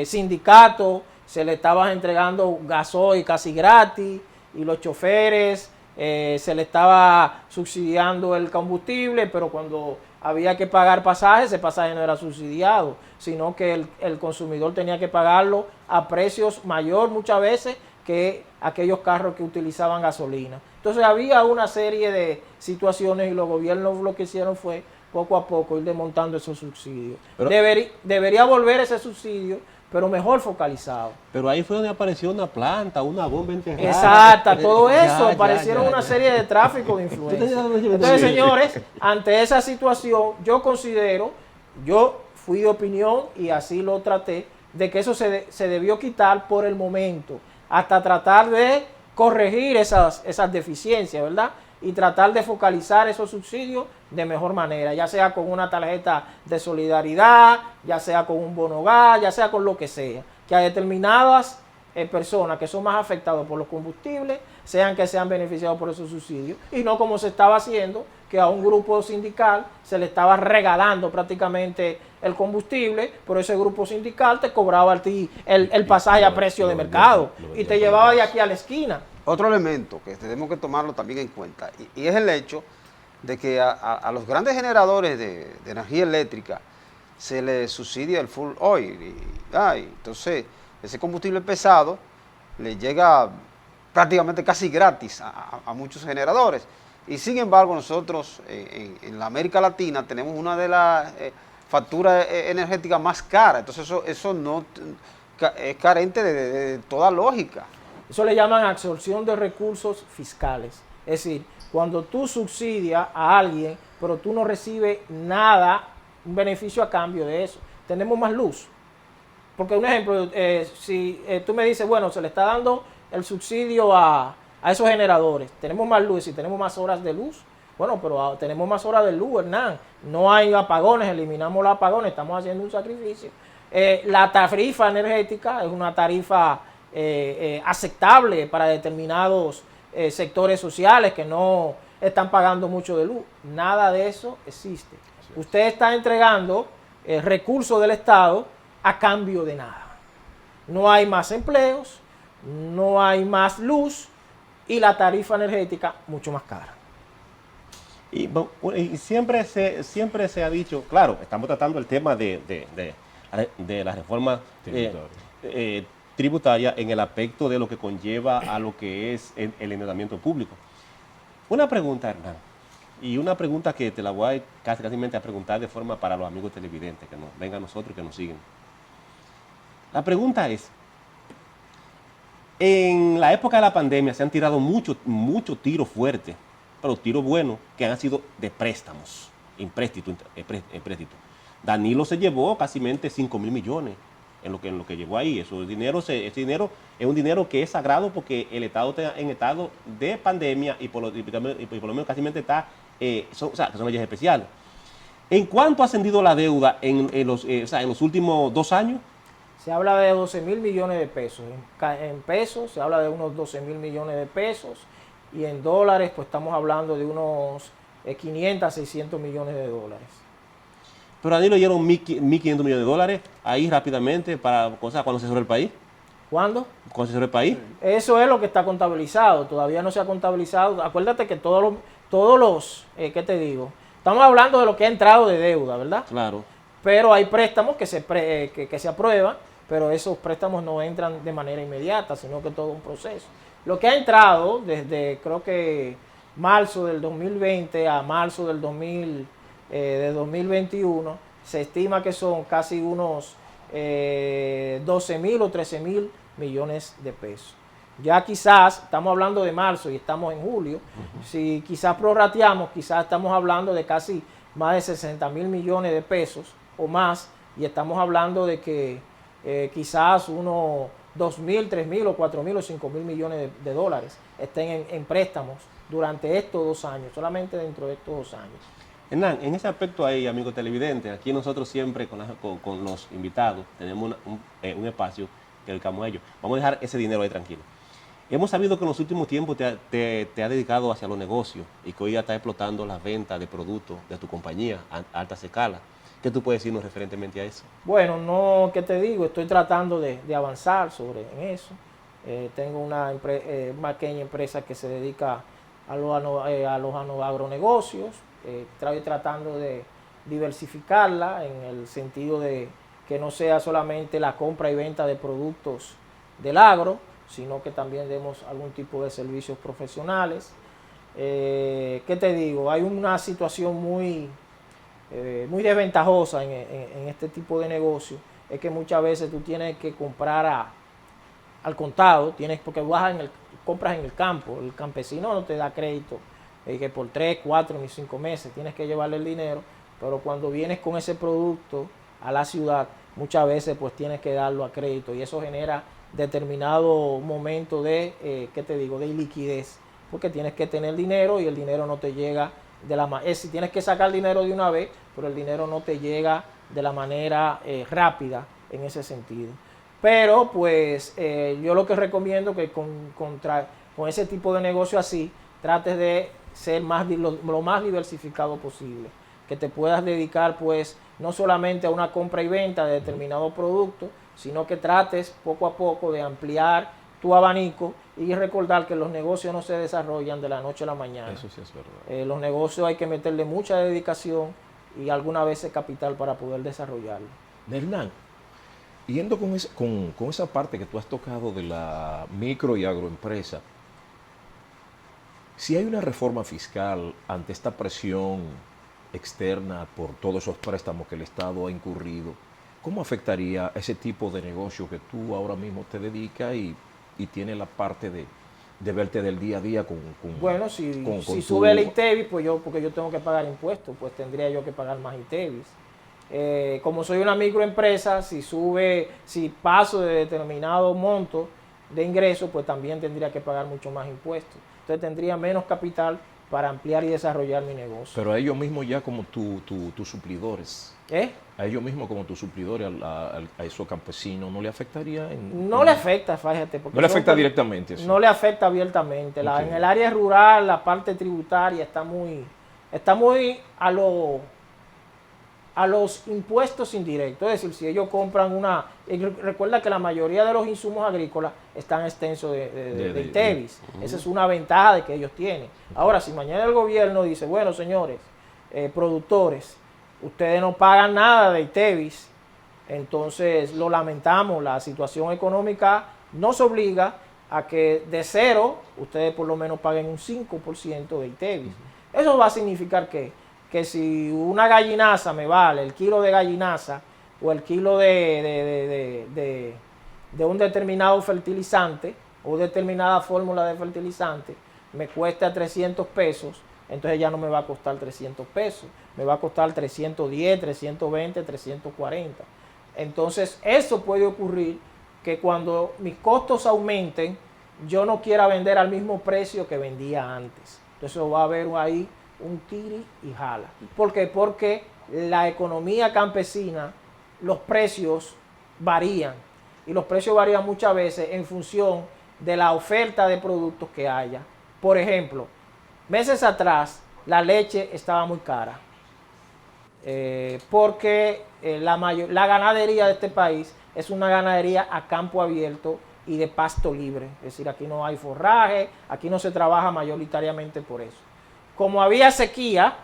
sindicato se le estaba entregando gasoil casi gratis y los choferes se le estaba subsidiando el combustible, pero cuando había que pagar pasajes, ese pasaje no era subsidiado, sino que el consumidor tenía que pagarlo a precios mayor muchas veces que aquellos carros que utilizaban gasolina. Entonces había una serie de situaciones y los gobiernos lo que hicieron fue poco a poco ir desmontando esos subsidios. Pero debería volver ese subsidio, pero mejor focalizado. Pero ahí fue donde apareció una planta, una bomba enterrada. Exacto, todo eso, aparecieron una serie de tráfico de influencia. Entonces, señores, ante esa situación, yo considero, yo fui de opinión y así lo traté, de que eso se debió quitar por el momento, hasta tratar de corregir esas deficiencias, ¿verdad? y tratar de focalizar esos subsidios de mejor manera, ya sea con una tarjeta de solidaridad, ya sea con un bono gas, ya sea con lo que sea, que a determinadas personas que son más afectadas por los combustibles sean beneficiados por esos subsidios, y no como se estaba haciendo, que a un grupo sindical se le estaba regalando prácticamente el combustible, pero ese grupo sindical te cobraba a ti el pasaje a precio de mercado y te llevaba de aquí a la esquina. Otro elemento que tenemos que tomarlo también en cuenta, y es el hecho de que a los grandes generadores de energía eléctrica se les subsidia el full oil. Entonces, ese combustible pesado le llega prácticamente casi gratis a muchos generadores. Y sin embargo, nosotros en la América Latina tenemos una de las facturas energéticas más caras. Entonces, eso no es carente de toda lógica. Eso le llaman absorción de recursos fiscales. Es decir, cuando tú subsidias a alguien, pero tú no recibes nada, un beneficio a cambio de eso. Tenemos más luz. Porque un ejemplo, si tú me dices, bueno, se le está dando el subsidio a esos generadores, tenemos más luz y tenemos más horas de luz. Bueno, pero tenemos más horas de luz, Hernán. No hay apagones, eliminamos los apagones, estamos haciendo un sacrificio. La tarifa energética es una tarifa aceptable para determinados sectores sociales que no están pagando mucho de luz. Nada de eso existe. Usted está entregando recursos del Estado a cambio de nada. No hay más empleos, no hay más luz y la tarifa energética mucho más cara. Y siempre se ha dicho, claro, estamos tratando el tema de la reforma tributaria en el aspecto de lo que conlleva a lo que es el endeudamiento público. Una pregunta, Hernán, y una pregunta que te la voy casi a preguntar de forma para los amigos televidentes que nos vengan a nosotros y que nos siguen. La pregunta es, en la época de la pandemia se han tirado muchos tiros fuertes, pero tiros buenos que han sido de préstamos, empréstito. Danilo se llevó casi 5.000 millones en lo que llevó ahí. Ese dinero es un dinero que es sagrado porque el Estado está en estado de pandemia y por lo menos casi está, que son leyes especiales. ¿En cuánto ha ascendido la deuda en los últimos 2 años? Se habla de 12.000 millones de pesos. En pesos se habla de unos 12.000 millones de pesos. Y en dólares, pues estamos hablando de unos 500 a 600 millones de dólares. Pero a Danilo dieron 1.500 millones de dólares ahí rápidamente cuando se cerró el país. ¿Cuándo? Cuando se cerró el país. Eso es lo que está contabilizado. Todavía no se ha contabilizado. Acuérdate que todos los ¿qué te digo? Estamos hablando de lo que ha entrado de deuda, ¿verdad? Claro. Pero hay préstamos que se aprueban, pero esos préstamos no entran de manera inmediata, sino que todo un proceso. Lo que ha entrado desde, creo que marzo del 2020 a marzo del 2021, se estima que son casi unos 12.000 o 13.000 millones de pesos. Ya quizás, estamos hablando de marzo y estamos en julio, si quizás prorrateamos, quizás estamos hablando de casi más de 60.000 millones de pesos o más, y estamos hablando de que quizás unos 2.000, 3.000 o 4.000 o 5.000 millones de dólares estén en préstamos durante estos 2 años, solamente dentro de estos 2 años. Hernán, en ese aspecto ahí, amigo televidente, aquí nosotros siempre con los invitados tenemos un espacio que dedicamos a ellos. Vamos a dejar ese dinero ahí tranquilo. Hemos sabido que en los últimos tiempos te has dedicado hacia los negocios y que hoy ya estás explotando las ventas de productos de tu compañía a alta escala. ¿Qué tú puedes decirnos referentemente a eso? Bueno, no, ¿qué te digo? Estoy tratando de avanzar en eso. Tengo una pequeña empresa que se dedica a los agronegocios. Estoy tratando de diversificarla en el sentido de que no sea solamente la compra y venta de productos del agro, sino que también demos algún tipo de servicios profesionales. ¿Qué te digo? Hay una situación muy desventajosa en este tipo de negocio, es que muchas veces tú tienes que comprar al contado, porque compras en el campo, el campesino no te da crédito que por 3, 4 ni 5 meses, tienes que llevarle el dinero, pero cuando vienes con ese producto a la ciudad, muchas veces pues tienes que darlo a crédito y eso genera determinado momento de, ¿qué te digo?, de iliquidez porque tienes que tener dinero y el dinero no te llega de la manera, si tienes que sacar dinero de una vez, pero el dinero no te llega de la manera rápida en ese sentido. Pero pues yo lo que recomiendo que con ese tipo de negocio así, trates de ser lo más diversificado posible, que te puedas dedicar pues no solamente a una compra y venta de determinados productos, sino que trates poco a poco de ampliar tu abanico y recordar que los negocios no se desarrollan de la noche a la mañana. Eso sí es verdad. Los negocios hay que meterle mucha dedicación y algunas veces capital para poder desarrollarlo. Hernán, yendo con esa parte que tú has tocado de la micro y agroempresa, si hay una reforma fiscal ante esta presión externa por todos esos préstamos que el Estado ha incurrido, ¿cómo afectaría ese tipo de negocio que tú ahora mismo te dedicas y tienes la parte de verte del día a día con bueno, si tu... sube el ITEVIS, pues porque yo tengo que pagar impuestos, pues tendría yo que pagar más ITEVIS. Como soy una microempresa, si paso de determinado monto de ingresos, pues también tendría que pagar mucho más impuestos. Entonces tendría menos capital para ampliar y desarrollar mi negocio. Pero a ellos mismos ya como tus suplidores. A ellos mismos como tus suplidores, a esos campesinos, ¿no le afectaría? No le afecta, fíjate. No le afecta directamente eso. No le afecta abiertamente. Okay. En el área rural, la parte tributaria está muy a los impuestos indirectos. Es decir, si ellos compran recuerda que la mayoría de los insumos agrícolas están exentos de ITEVIS. Esa es una ventaja de que ellos tienen. Ahora, si mañana el gobierno dice, bueno, señores, productores, ustedes no pagan nada de ITEVIS, entonces lo lamentamos, la situación económica nos obliga a que de cero ustedes por lo menos paguen un 5% de ITEVIS. Eso va a significar que si una gallinaza me vale, el kilo de gallinaza o el kilo de un determinado fertilizante o determinada fórmula de fertilizante me cuesta 300 pesos, entonces ya no me va a costar 300 pesos, me va a costar 310, 320, 340. Entonces eso puede ocurrir que cuando mis costos aumenten, yo no quiera vender al mismo precio que vendía antes. Entonces va a haber ahí un tiri y jala. ¿Por qué? Porque la economía campesina, los precios varían. Y los precios varían muchas veces en función de la oferta de productos que haya. Por ejemplo, meses atrás la leche estaba muy cara. Porque la ganadería de este país es una ganadería a campo abierto y de pasto libre. Es decir, aquí no hay forraje, aquí no se trabaja mayoritariamente por eso. Como había sequía,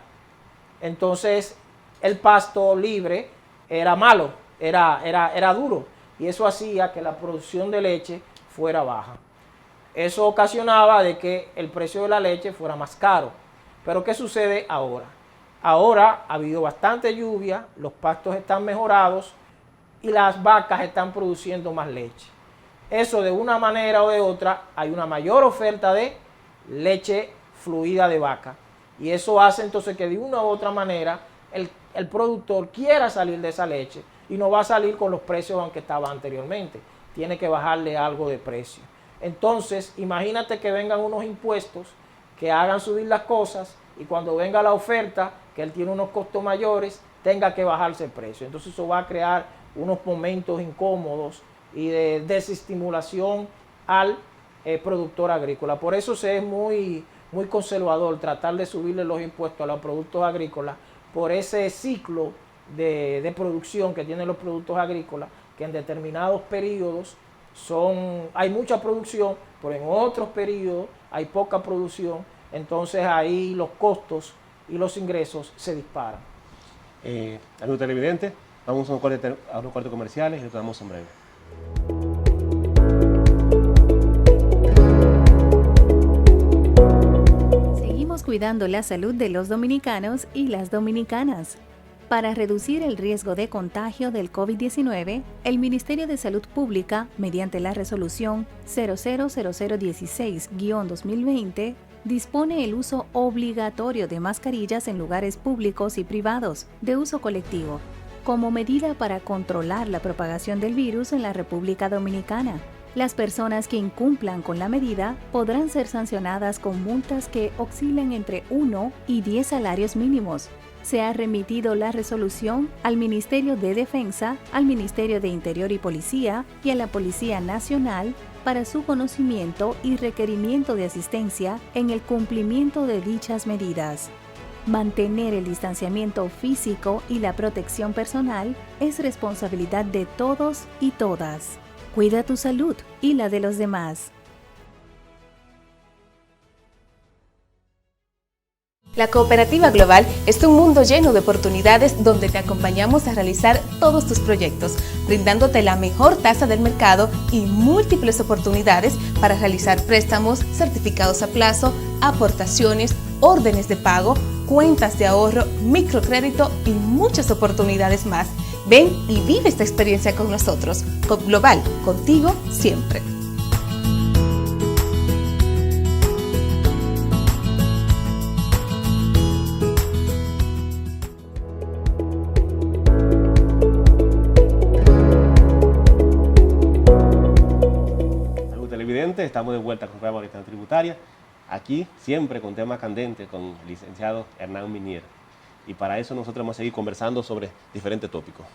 entonces el pasto libre era malo, era duro, y eso hacía que la producción de leche fuera baja. Eso ocasionaba de que el precio de la leche fuera más caro. Pero ¿qué sucede ahora? Ahora ha habido bastante lluvia, los pastos están mejorados y las vacas están produciendo más leche. Eso de una manera o de otra hay una mayor oferta de leche fluida de vaca. Y eso hace entonces que de una u otra manera el productor quiera salir de esa leche y no va a salir con los precios que estaba anteriormente. Tiene que bajarle algo de precio. Entonces, imagínate que vengan unos impuestos que hagan subir las cosas y cuando venga la oferta, que él tiene unos costos mayores, tenga que bajarse el precio. Entonces eso va a crear unos momentos incómodos y de desestimulación al productor agrícola. Por eso se es muy conservador tratar de subirle los impuestos a los productos agrícolas por ese ciclo de producción que tienen los productos agrícolas, que en determinados periodos hay mucha producción, pero en otros periodos hay poca producción, entonces ahí los costos y los ingresos se disparan. Amigo televidente, vamos a unos cortes comerciales y retornamos en breve. Cuidando la salud de los dominicanos y las dominicanas. Para reducir el riesgo de contagio del COVID-19, el Ministerio de Salud Pública, mediante la resolución 000016-2020, dispone el uso obligatorio de mascarillas en lugares públicos y privados de uso colectivo, como medida para controlar la propagación del virus en la República Dominicana. Las personas que incumplan con la medida podrán ser sancionadas con multas que oscilen entre 1 y 10 salarios mínimos. Se ha remitido la resolución al Ministerio de Defensa, al Ministerio de Interior y Policía y a la Policía Nacional para su conocimiento y requerimiento de asistencia en el cumplimiento de dichas medidas. Mantener el distanciamiento físico y la protección personal es responsabilidad de todos y todas. Cuida tu salud y la de los demás. La Cooperativa Global es un mundo lleno de oportunidades donde te acompañamos a realizar todos tus proyectos, brindándote la mejor tasa del mercado y múltiples oportunidades para realizar préstamos, certificados a plazo, aportaciones, órdenes de pago, cuentas de ahorro, microcrédito y muchas oportunidades más. Ven y vive esta experiencia con nosotros. COP Global, contigo siempre. Estamos de vuelta con el programa Orientación Tributaria, aquí siempre con temas candentes con el licenciado Hernán Minier. Y para eso nosotros vamos a seguir conversando sobre diferentes tópicos.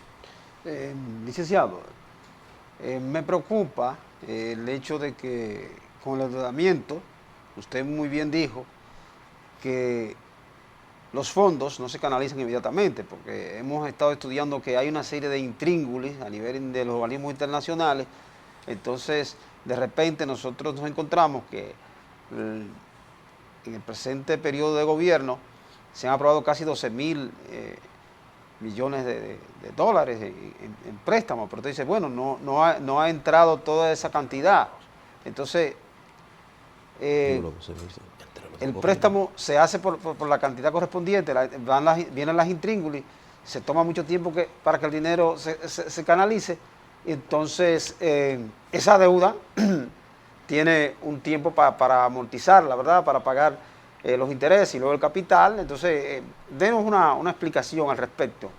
Licenciado, me preocupa el hecho de que con el endeudamiento, usted muy bien dijo que los fondos no se canalizan inmediatamente, porque hemos estado estudiando que hay una serie de intríngulis a nivel de los organismos internacionales. Entonces, de repente nosotros nos encontramos que en el presente periodo de gobierno se han aprobado casi 12.000 millones de dólares en préstamos, pero usted dice, bueno, no ha entrado toda esa cantidad. Entonces, el préstamo se hace por la cantidad correspondiente, vienen las intríngulis, se toma mucho tiempo para que el dinero se canalice. Entonces, esa deuda tiene un tiempo para amortizarla, ¿verdad? Para pagar los intereses y luego el capital. Entonces, denos una explicación al respecto.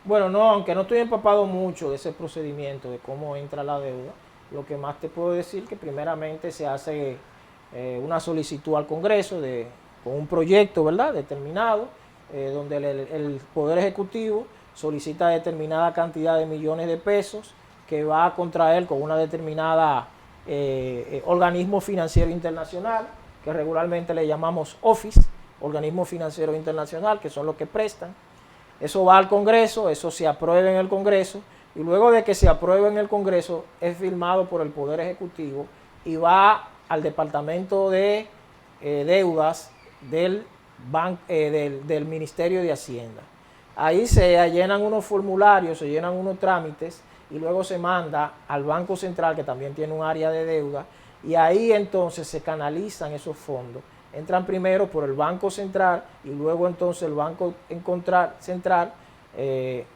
Bueno, no, aunque no estoy empapado mucho de ese procedimiento, de cómo entra la deuda, lo que más te puedo decir que primeramente se hace una solicitud al Congreso con un proyecto, ¿verdad?, determinado, donde el Poder Ejecutivo solicita determinada cantidad de millones de pesos que va a contraer con una determinada organismo financiero internacional, que regularmente le llamamos OFIS, organismo financiero internacional, que son los que prestan. Eso va al Congreso, eso se aprueba en el Congreso, y luego de que se apruebe en el Congreso es firmado por el Poder Ejecutivo y va al Departamento de Deudas del Ministerio de Hacienda. Ahí se llenan unos formularios, se llenan unos trámites y luego se manda al Banco Central, que también tiene un área de deuda, y ahí entonces se canalizan esos fondos. Entran primero por el Banco Central y luego entonces el Banco Central,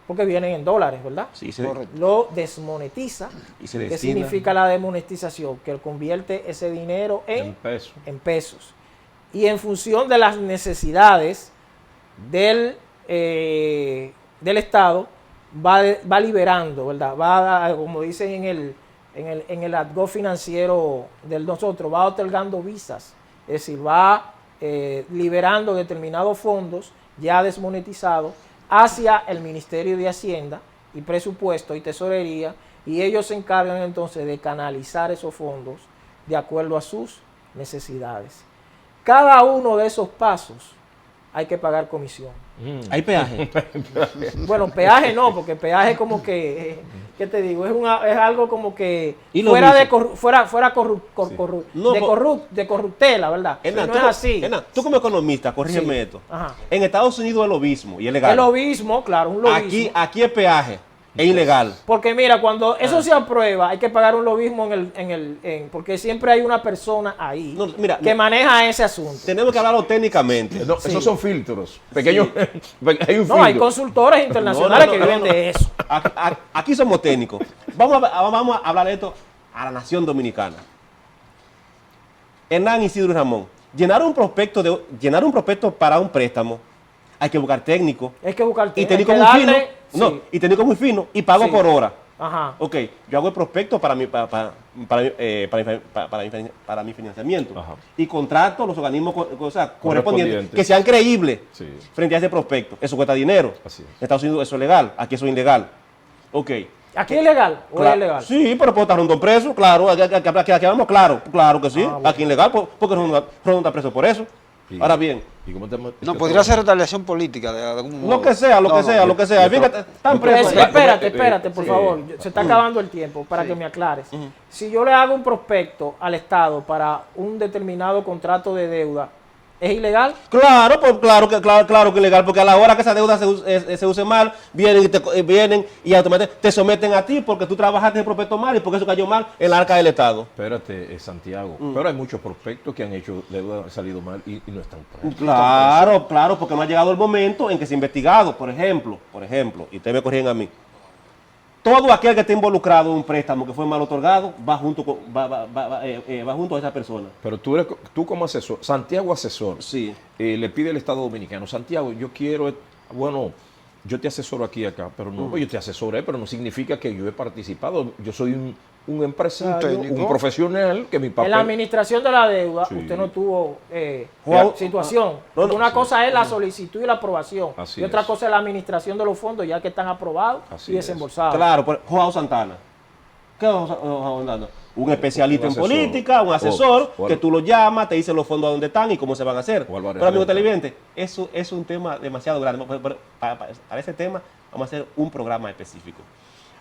porque vienen en dólares, ¿verdad? Sí, lo desmonetiza. Y se ¿Qué destina? significa la desmonetización? Que convierte ese dinero en pesos. Y en función de las necesidades del Estado, va liberando, ¿verdad? Como dicen en el argot financiero de nosotros, va otorgando visas, es decir, va liberando determinados fondos ya desmonetizados hacia el Ministerio de Hacienda y Presupuesto y Tesorería, y ellos se encargan entonces de canalizar esos fondos de acuerdo a sus necesidades. Cada uno de esos pasos hay que pagar comisión. ¿Hay peaje? Bueno, peaje no, porque peaje como que, ¿qué te digo? Es algo como que de corruptela, ¿verdad? Hernán, no es así. Hernán, tú como economista, corrígeme esto. Ajá. En Estados Unidos es lobismo y es legal. El lobismo, claro, un lobismo. Aquí es peaje, es ilegal. Porque mira, cuando eso se aprueba, hay que pagar un lobismo porque siempre hay una persona ahí que maneja ese asunto. Tenemos que hablarlo técnicamente. No, esos son filtros pequeños. Hay un No, hay filtro. consultores internacionales que viven de eso. Aquí somos técnicos. Vamos a hablar de esto a la nación dominicana. Hernán Isidro y Ramón, llenar un prospecto para un préstamo, hay que buscar técnico. Hay que buscar y técnico muy fino. No, y técnico muy fino y pago por hora. Ajá. Ok, yo hago el prospecto para mi financiamiento Ajá. y contrato los organismos correspondientes Correspondientes. que sean creíbles Sí. frente a ese prospecto. Eso cuesta dinero. Así es. En Estados Unidos eso es legal, aquí eso es ilegal. Ok. ¿Aquí es legal o es ilegal? Sí, pero puede estar Rondón preso, claro, aquí vamos claro, claro que sí. Bueno. Aquí ilegal, porque Rondón está preso por eso. Y- Ahora bien, ¿Y cómo te- No, podría ser retaliación política de algún modo. lo que sea, lo No, que no, sea, lo que sea. Fíjate, están presos. ahí. Espérate, por favor. Se está acabando el tiempo para que me aclares. Si yo le hago un prospecto al Estado para un determinado contrato de deuda, ¿es ilegal? Claro, pues claro que ilegal, porque a la hora que esa deuda se use mal, vienen y automáticamente te someten a ti porque tú trabajaste el prospecto mal y porque eso cayó mal en la arca del Estado. Espérate, Santiago. Pero hay muchos prospectos que han hecho deuda, han salido mal y no están presos. Claro, porque no ha llegado el momento en que se ha investigado, por ejemplo, y ustedes me corrigen a mí. Todo aquel que esté involucrado en un préstamo que fue mal otorgado va junto a esa persona. Pero tú como asesor, Santiago asesor, Sí. le pide al Estado Dominicano, Santiago, yo quiero, bueno, yo te asesoro aquí y acá, pero no, yo te asesoré, pero no significa que yo he participado. Yo soy un empresario, Un técnico. un profesional, que mi papel... En la administración de la deuda, Sí. usted no tuvo Juan- situación. no, Porque una sí. cosa es la solicitud y la aprobación. Así y otra es. cosa es la administración de los fondos, ya que están aprobados Así y es. desembolsados. Claro, Joao Santana. ¿Qué es Joao Santana? Un especialista Un en asesor. política, un asesor, O- que tú lo llamas, te dice los fondos a dónde están y cómo se van a hacer. O Álvarez Pero amigo Renta. televidente, eso es un tema demasiado grande. Para ese tema vamos a hacer un programa específico.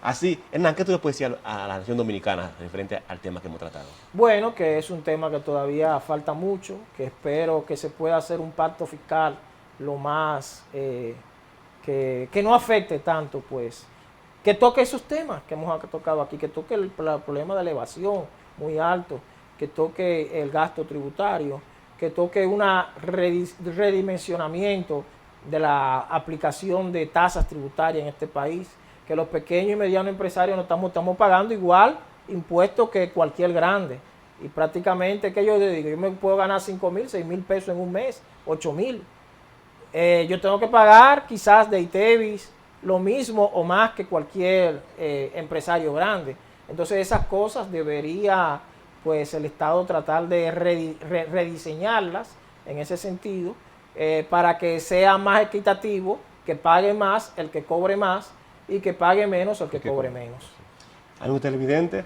Así, Hernán, ¿qué tú le puedes decir a la nación dominicana referente al tema que hemos tratado? Bueno, que es un tema que todavía falta mucho, que espero que se pueda hacer un pacto fiscal lo más, que no afecte tanto, pues, que toque esos temas que hemos tocado aquí, que toque el problema de elevación muy alto, que toque el gasto tributario, que toque un redimensionamiento de la aplicación de tasas tributarias en este país, que los pequeños y medianos empresarios no estamos pagando igual impuestos que cualquier grande. Y prácticamente, ¿qué yo digo? Yo me puedo ganar 5,000, 6,000 pesos en un mes, 8,000. Yo tengo que pagar quizás de ITEVIS lo mismo o más que cualquier empresario grande. Entonces esas cosas debería pues el Estado tratar de rediseñarlas en ese sentido para que sea más equitativo, que pague más el que cobre más y que pague menos el que cobre menos. Amigo televidente,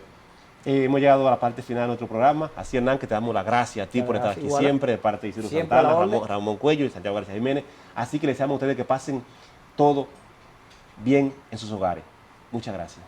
hemos llegado a la parte final de nuestro programa. Así, Hernán, que te damos las gracias a ti por estar aquí Igual. siempre, de parte de Isidro Siempre a la Santana, orden. Ramón Cuello y Santiago García Jiménez. Así que les deseamos a ustedes que pasen todo bien en sus hogares. Muchas gracias.